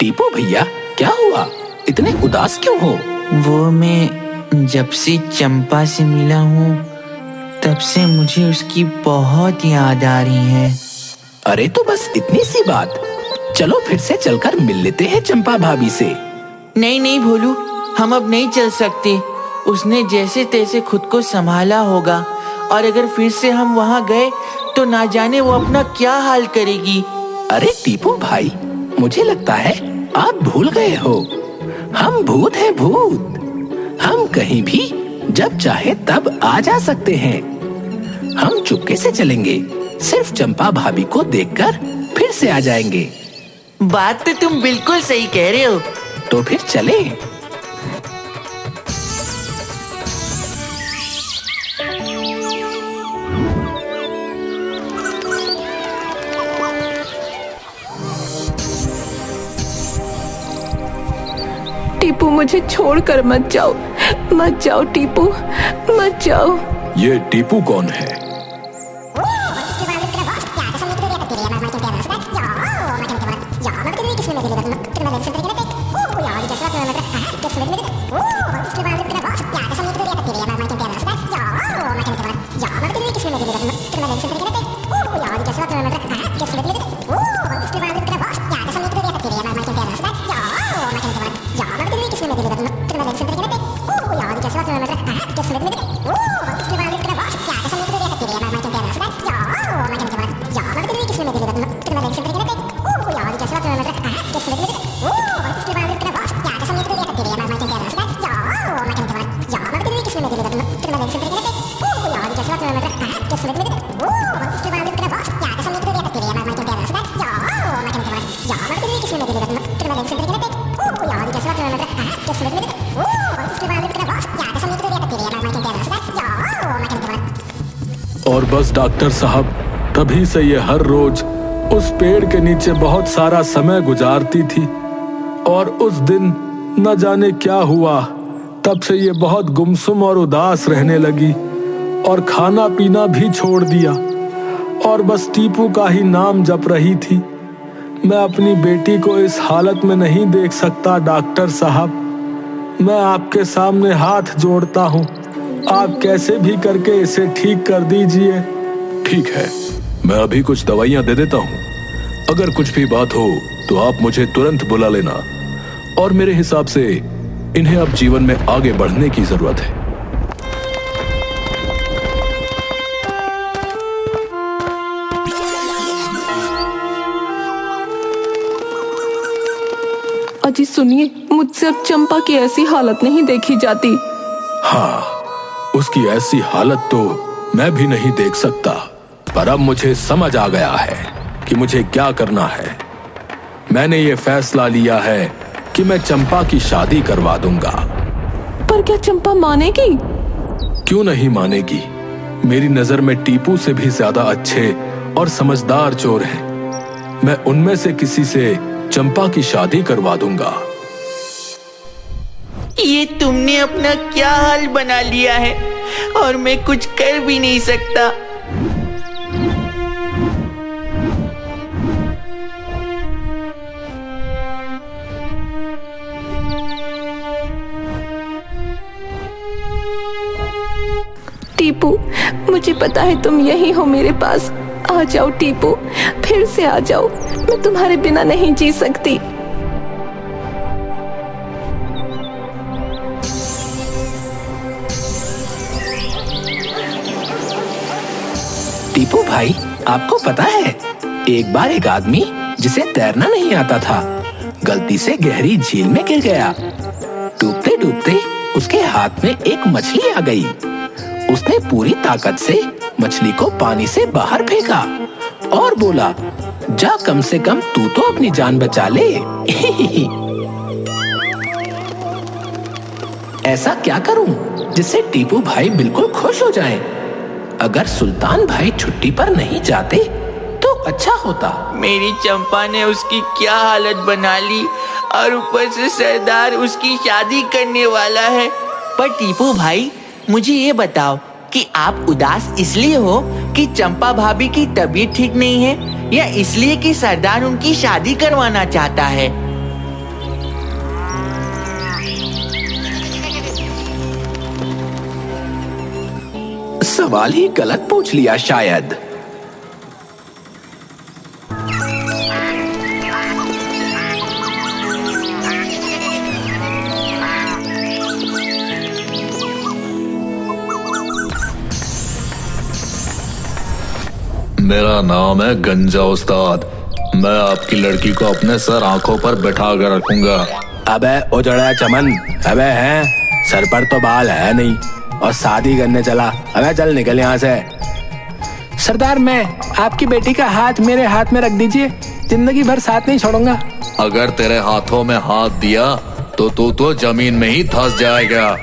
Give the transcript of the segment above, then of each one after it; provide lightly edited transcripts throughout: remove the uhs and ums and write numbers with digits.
टीपू भैया, क्या हुआ? इतने उदास क्यों हो? वो मैं जब से चंपा से मिला हूँ तब से मुझे उसकी बहुत याद आ रही है। अरे तो बस इतनी सी बात। चलो फिर से चलकर मिल लेते हैं चंपा भाभी से। नहीं नहीं भोलू, हम अब नहीं चल सकते। उसने जैसे तैसे खुद को संभाला होगा, और अगर फिर से हम वहाँ गए तो ना जाने वो अपना क्या हाल करेगी। अरे टीपू भाई, मुझे लगता है आप भूल गए हो। हम भूत हैं, भूत। हम कहीं भी जब चाहे तब आ जा सकते हैं। हम चुपके से चलेंगे, सिर्फ चंपा भाभी को देखकर फिर से आ जाएंगे। बात तो तुम बिल्कुल सही कह रहे हो। तो फिर चलें। टीपू, मुझे छोड़कर मत जाओ, मत जाओ टीपू, मत जाओ। ये टीपू कौन है? और बस डॉक्टर साहब, तभी से ये हर रोज उस पेड़ के नीचे बहुत सारा समय गुजारती थी। और उस दिन न जाने क्या हुआ, तब से ये बहुत गुमसुम और उदास रहने लगी और खाना पीना भी छोड़ दिया और बस टीपू का ही नाम जप रही थी। मैं अपनी बेटी को इस हालत में नहीं देख सकता डॉक्टर साहब। मैं आपके सामने हाथ जोड़ता हूँ, आप कैसे भी करके इसे ठीक कर दीजिए। ठीक है, मैं अभी कुछ दवाइयाँ दे देता हूँ। अगर कुछ भी बात हो तो आप मुझे तुरंत बुला लेना। और मेरे हिसाब से इन्हें अब जीवन में आगे बढ़ने की जरूरत है। अजी सुनिए, मुझसे अब चंपा की ऐसी हालत नहीं देखी जाती। हाँ, उसकी ऐसी हालत तो मैं भी नहीं देख सकता, पर अब मुझे समझ आ गया है कि मुझे क्या करना है। मैंने ये फैसला लिया है कि मैं चंपा की शादी करवा दूंगा। पर क्या चंपा मानेगी? क्यों नहीं मानेगी? मेरी नजर में टीपू से भी ज्यादा अच्छे और समझदार चोर हैं। मैं उनमें से किसी से चंपा की शादी करवा दूंगा। ये तुमने अपना क्या हाल बना लिया है, और मैं कुछ कर भी नहीं सकता। टीपू, मुझे पता है तुम यही हो मेरे पास। आ जाओ टीपू, फिर से आ जाओ। मैं तुम्हारे बिना नहीं जी सकती। टीपू भाई, आपको पता है, एक बार एक आदमी जिसे तैरना नहीं आता था, गलती से गहरी झील में गिर गया। डूबते डूबते उसके हाथ में एक मछली आ गई। उसने पूरी ताकत से मछली को पानी से बाहर फेंका और बोला, जा, कम से कम तू तो अपनी जान बचा ले। ऐसा क्या करूं जिससे टीपू भाई बिल्कुल खुश हो जाएं? अगर सुल्तान भाई छुट्टी पर नहीं जाते तो अच्छा होता। मेरी चंपा ने उसकी क्या हालत बना ली, और ऊपर से सरदार उसकी शादी करने वाला है। पर टीपू भाई, मुझे ये बताओ कि आप उदास इसलिए हो कि चंपा भाभी की तबीयत ठीक नहीं है, या इसलिए कि सरदार उनकी शादी करवाना चाहता है? सवाल ही गलत पूछ लिया शायद। मेरा नाम है गंजा उस्ताद। मैं आपकी लड़की को अपने सर आंखों पर बैठा कर रखूंगा। अबे उजड़ा चमन, अबे हैं सर पर तो बाल है नहीं और शादी करने चला। अबे चल निकल यहाँ से। सरदार, मैं आपकी बेटी का हाथ मेरे हाथ में रख दीजिए, जिंदगी भर साथ नहीं छोड़ूंगा। अगर तेरे हाथों में हाथ दिया तो तू तो जमीन में ही धंस जाएगा।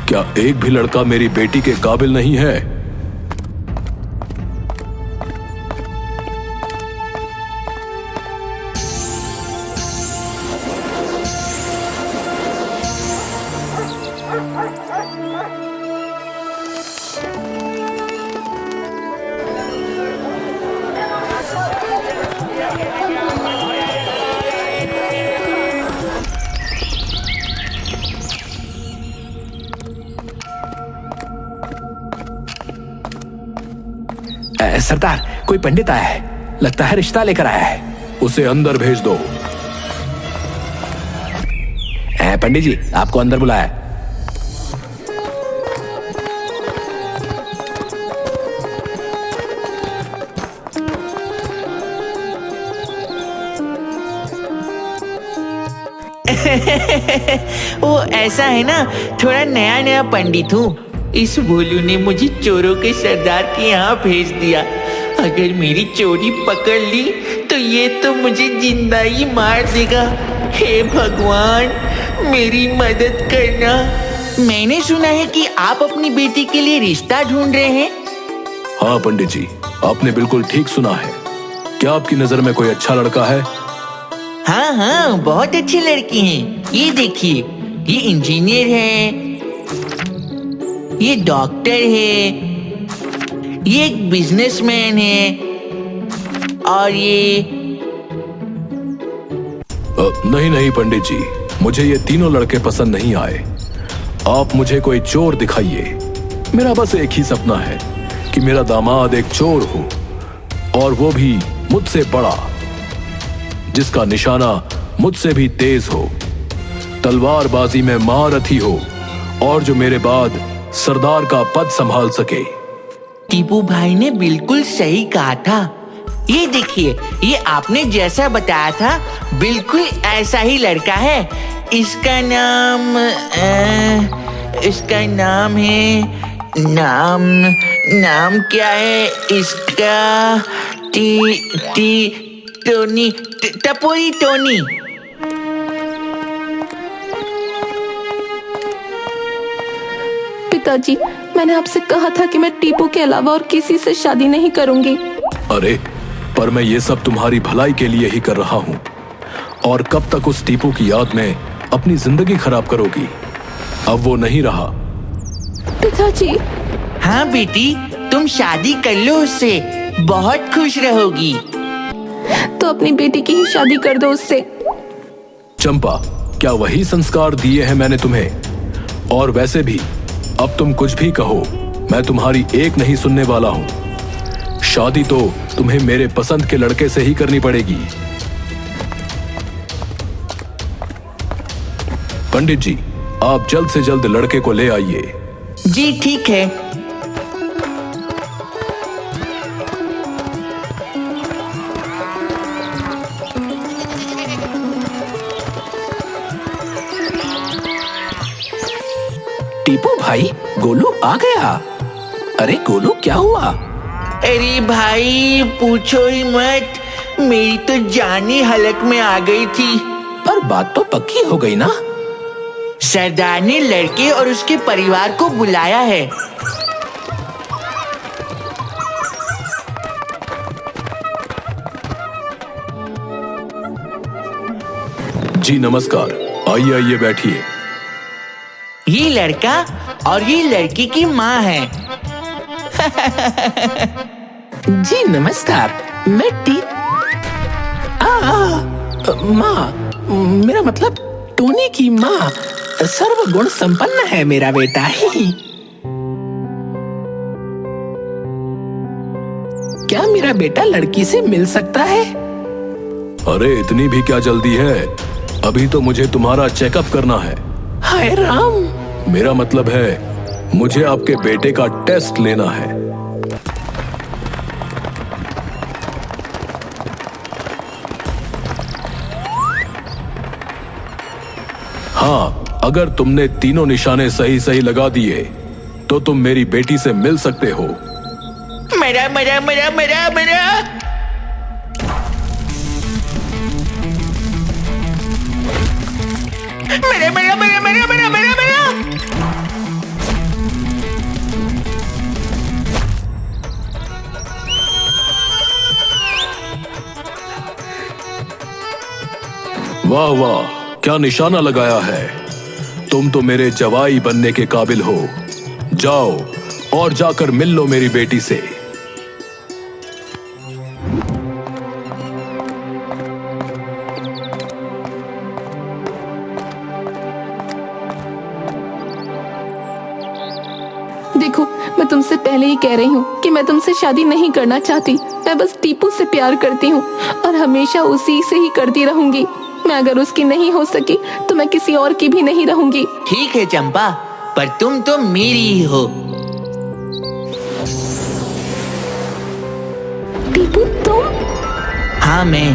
क्या एक भी लड़का मेरी बेटी के काबिल नहीं है? सरदार, कोई पंडित आया है, लगता है रिश्ता लेकर आया है। उसे अंदर भेज दो। पंडित जी, आपको अंदर बुलाया है। वो ऐसा है ना, थोड़ा नया नया पंडित हूँ। इस भोलू ने मुझे चोरों के सरदार के यहाँ भेज दिया। अगर मेरी चोरी पकड़ ली तो ये तो मुझे जिंदा ही मार देगा। हे भगवान, मेरी मदद करना। मैंने सुना है कि आप अपनी बेटी के लिए रिश्ता ढूंढ रहे हैं। हाँ पंडित जी, आपने बिल्कुल ठीक सुना है। क्या आपकी नजर में कोई अच्छा लड़का है? हाँ हाँ, बहुत अच्छी लड़की हैं। ये देखिए, ये इंजीनियर है, ये डॉक्टर है, ये एक बिजनेसमैन है, और ये नहीं नहीं पंडित जी, मुझे ये तीनों लड़के पसंद नहीं आए। आप मुझे कोई चोर दिखाइए। मेरा बस एक ही सपना है कि मेरा दामाद एक चोर हो, और वो भी मुझसे बड़ा, जिसका निशाना मुझसे भी तेज हो, तलवारबाजी में महारथी हो, और जो मेरे बाद सरदार का पद संभाल सके। टीपू भाई ने बिल्कुल सही कहा था। ये देखिए, ये आपने जैसा बताया था बिल्कुल ऐसा ही लड़का है। इसका नाम है, नाम क्या है इसका? टोनी, टपोरी टोनी। पिताजी, मैंने आपसे कहा था कि मैं टीपू के अलावा और किसी से शादी नहीं करूंगी। अरे, पर मैं ये सब तुम्हारी भलाई के लिए ही कर रहा हूँ। और कब तक उस टीपू की याद में अपनी जिंदगी खराब करोगी? अब वो नहीं रहा। पिताजी। हाँ बेटी, तुम शादी कर लो उससे, बहुत खुश रहोगी। तो अपनी बेटी की ही शादी कर दो उससे। चंपा, क्या वही संस्कार दिए हैं मैंने तुम्हें? और वैसे भी अब तुम कुछ भी कहो, मैं तुम्हारी एक नहीं सुनने वाला हूं। शादी तो तुम्हें मेरे पसंद के लड़के से ही करनी पड़ेगी। पंडित जी, आप जल्द से जल्द लड़के को ले आइए। जी ठीक है। टीपू भाई, गोलू आ गया। अरे गोलू, क्या हुआ? अरे भाई पूछो ही मत, मेरी तो जान ही हलक में आ गई थी। पर बात तो पक्की हो गई ना? सरदार ने लड़के और उसके परिवार को बुलाया है। जी नमस्कार, आइए आइए बैठिए। ये लड़का और ये लड़की की माँ है। जी नमस्कार, मैं माँ, मेरा मतलब टोनी की माँ सर्वगुण संपन्न है मेरा बेटा ही। क्या मेरा बेटा लड़की से मिल सकता है? अरे इतनी भी क्या जल्दी है, अभी तो मुझे तुम्हारा चेकअप करना है। हाय राम। मेरा मतलब है मुझे आपके बेटे का टेस्ट लेना है। हाँ, अगर तुमने तीनों निशाने सही सही लगा दिए तो तुम मेरी बेटी से मिल सकते हो। मेरा मेरा मेरा मेरा मेरा मेरा मेरा मेरा मेरा मेरा मेरा मेरा वाह वाह, क्या निशाना लगाया है। तुम तो मेरे जवाई बनने के काबिल हो। जाओ और जाकर मिल लो मेरी बेटी से। देखो, मैं तुमसे पहले ही कह रही हूँ कि मैं तुमसे शादी नहीं करना चाहती। मैं बस टीपू से प्यार करती हूँ और हमेशा उसी से ही करती रहूंगी। मैं अगर उसकी नहीं हो सकी तो मैं किसी और की भी नहीं रहूंगी। ठीक है चंपा, पर तुम तो मेरी ही हो। टीपू तुम? हाँ मैं।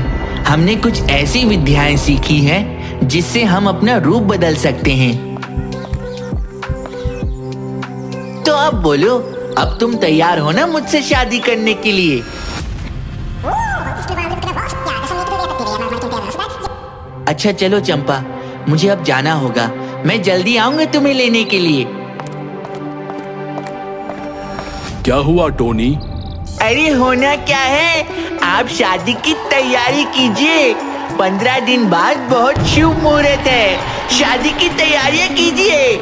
हमने कुछ ऐसी विद्याएं सीखी हैं जिससे हम अपना रूप बदल सकते हैं। तो अब बोलो, अब तुम तैयार हो ना मुझसे शादी करने के लिए? अच्छा चलो चंपा, मुझे अब जाना होगा। मैं जल्दी आऊंगा तुम्हें लेने के लिए। क्या हुआ टोनी? अरे होना क्या है, आप शादी की तैयारी कीजिए। 15 दिन बाद बहुत शुभ मुहूर्त है। शादी की तैयारियां कीजिए।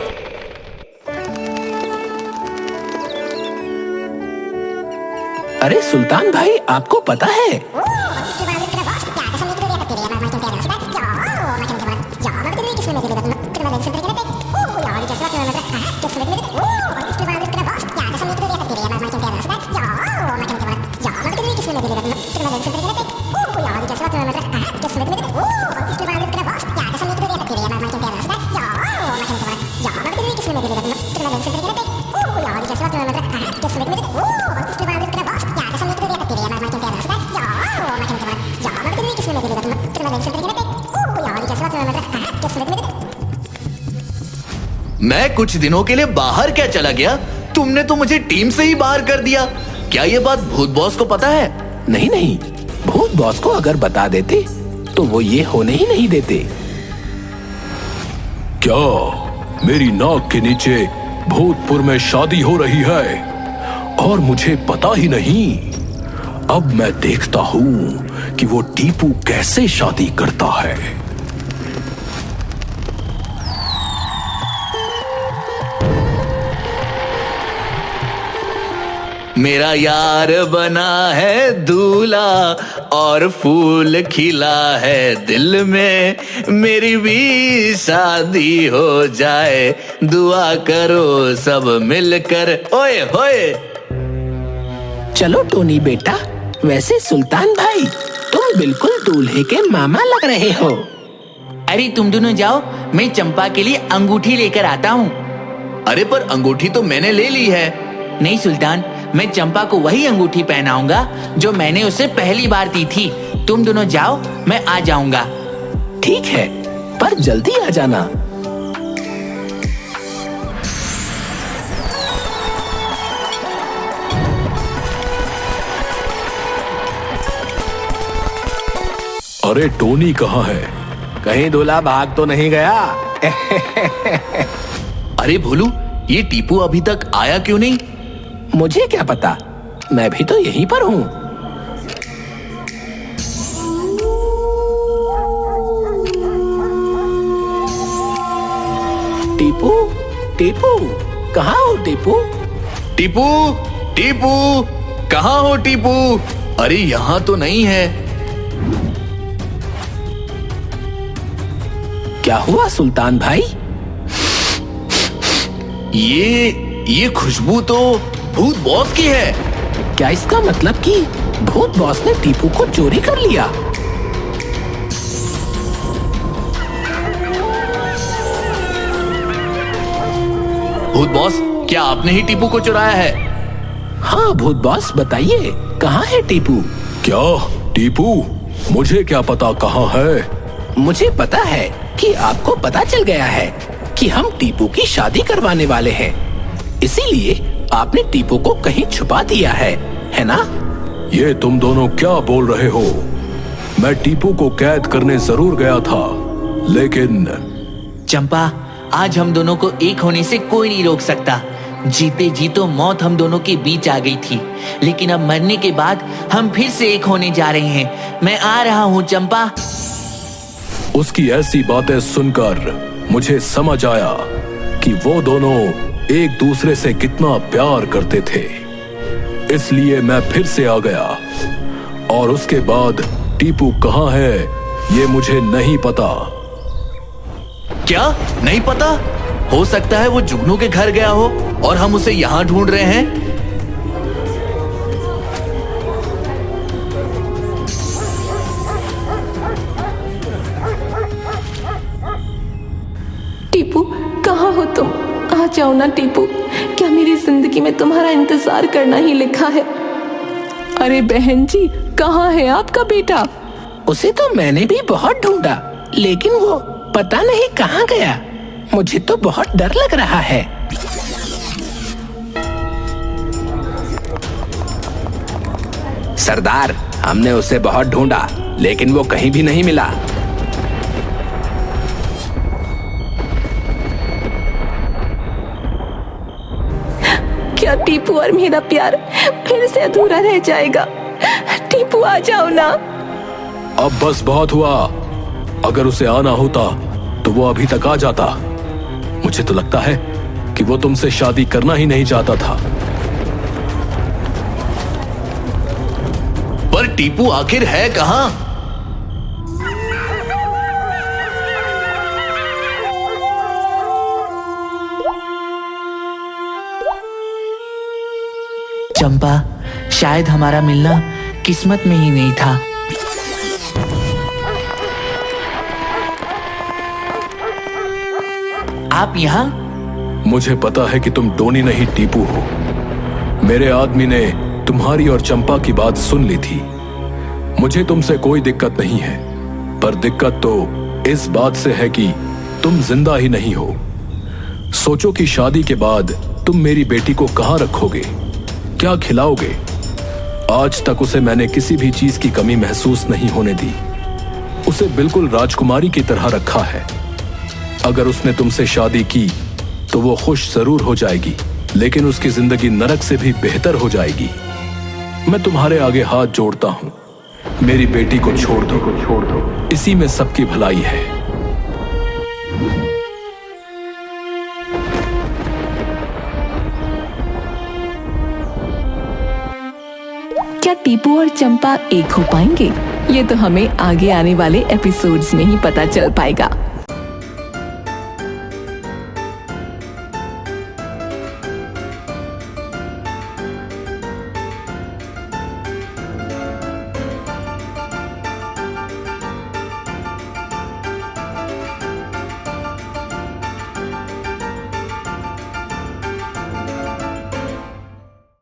अरे सुल्तान भाई, आपको पता है मैं कुछ दिनों के लिए बाहर क्या चला गया, तुमने तो मुझे टीम से ही बाहर कर दिया। क्या ये बात भूत बॉस को पता है? नहीं नहीं, भूत बॉस को अगर बता देते तो वो ये होने ही नहीं देते। क्या मेरी नाक के नीचे भूतपुर में शादी हो रही है और मुझे पता ही नहीं? अब मैं देखता हूं कि वो टीपू कैसे शादी करता है। मेरा यार बना है दूल्हा और फूल खिला है दिल में। मेरी भी शादी हो जाए, दुआ करो सब मिलकर। ओए होए। चलो टोनी बेटा, वैसे सुल्तान भाई तुम बिल्कुल दूल्हे के मामा लग रहे हो। अरे तुम दोनों जाओ, मैं चंपा के लिए अंगूठी लेकर आता हूँ। अरे पर अंगूठी तो मैंने ले ली है। नहीं सुल्तान, मैं चंपा को वही अंगूठी पहनाऊंगा जो मैंने उसे पहली बार दी थी। तुम दोनों जाओ, मैं आ जाऊंगा। ठीक है, पर जल्दी आ जाना। अरे टोनी कहाँ है? कहीं दूल्हा भाग तो नहीं गया? अरे भोलू, ये टीपू अभी तक आया क्यों नहीं? मुझे क्या पता, मैं भी तो यहीं पर हूँ। टीपू, टीपू, कहाँ हो टीपू? टीपू, टीपू, कहाँ हो टीपू? अरे यहाँ तो नहीं है। क्या हुआ सुल्तान भाई? ये खुशबू तो भूत बॉस की है। क्या इसका मतलब कि भूत बॉस ने टीपू को चोरी कर लिया? भूत बॉस, क्या आपने ही टीपू को चुराया है? हाँ भूत बॉस, बताइए कहाँ है टीपू? क्या टीपू? मुझे क्या पता कहाँ है। मुझे पता है कि आपको पता चल गया है कि हम टीपू की शादी करवाने वाले हैं, इसीलिए आपने टीपू को कहीं छुपा दिया है ना? ये तुम दोनों क्या बोल रहे हो? मैं टीपू को कैद करने जरूर गया था, लेकिन चंपा, आज हम दोनों को एक होने से कोई नहीं रोक सकता। जीते जी तो मौत हम दोनों के बीच आ गई थी, लेकिन अब मरने के बाद हम फिर से एक होने जा रहे हैं। मैं आ रहा हूँ चंपा। उसकी ऐसी बातें सुनकर मुझे समझ आया कि वो दोनों एक दूसरे से कितना प्यार करते थे, इसलिए मैं फिर से आ गया। और उसके बाद टीपू कहाँ है ये मुझे नहीं पता। क्या नहीं पता? हो सकता है वो जुगनू के घर गया हो और हम उसे यहाँ ढूंढ रहे हैं। टीपू, कहाँ हो तुम? आ जाओ ना टीपू, क्या मेरी जिंदगी में तुम्हारा इंतजार करना ही लिखा है? अरे बहन जी, कहाँ है आपका बेटा? उसे तो मैंने भी बहुत ढूंढा, लेकिन वो पता नहीं कहाँ गया। मुझे तो बहुत डर लग रहा है। सरदार, हमने उसे बहुत ढूंढा, लेकिन वो कहीं भी नहीं मिला। क्या टीपू और मेरा प्यार फिर से अधूरा रह जाएगा? टीपू आ जाओ ना। अब बस बहुत हुआ। अगर उसे आना होता तो वो अभी तक आ जाता। मुझे तो लगता है कि वो तुमसे शादी करना ही नहीं चाहता था। पर टीपू आखिर है कहाँ? चंपा, शायद हमारा मिलना किस्मत में ही नहीं था। आप यहाँ? मुझे पता है कि तुम टोनी नहीं टीपू हो। मेरे आदमी ने तुम्हारी और चंपा की बात सुन ली थी। मुझे तुमसे कोई दिक्कत नहीं है, पर दिक्कत तो इस बात से है कि तुम जिंदा ही नहीं हो। सोचो कि शादी के बाद तुम मेरी बेटी को कहाँ रखोगे, क्या खिलाओगे? आज तक उसे मैंने किसी भी चीज की कमी महसूस नहीं होने दी। उसे बिल्कुल राजकुमारी की तरह रखा है। अगर उसने तुमसे शादी की तो वो खुश जरूर हो जाएगी, लेकिन उसकी जिंदगी नरक से भी बेहतर हो जाएगी। मैं तुम्हारे आगे हाथ जोड़ता हूं, मेरी बेटी को छोड़ दो। इसी में सबकी भलाई है। क्या टीपू और चंपा एक हो पाएंगे? ये तो हमें आगे आने वाले एपिसोड्स में ही पता चल पाएगा।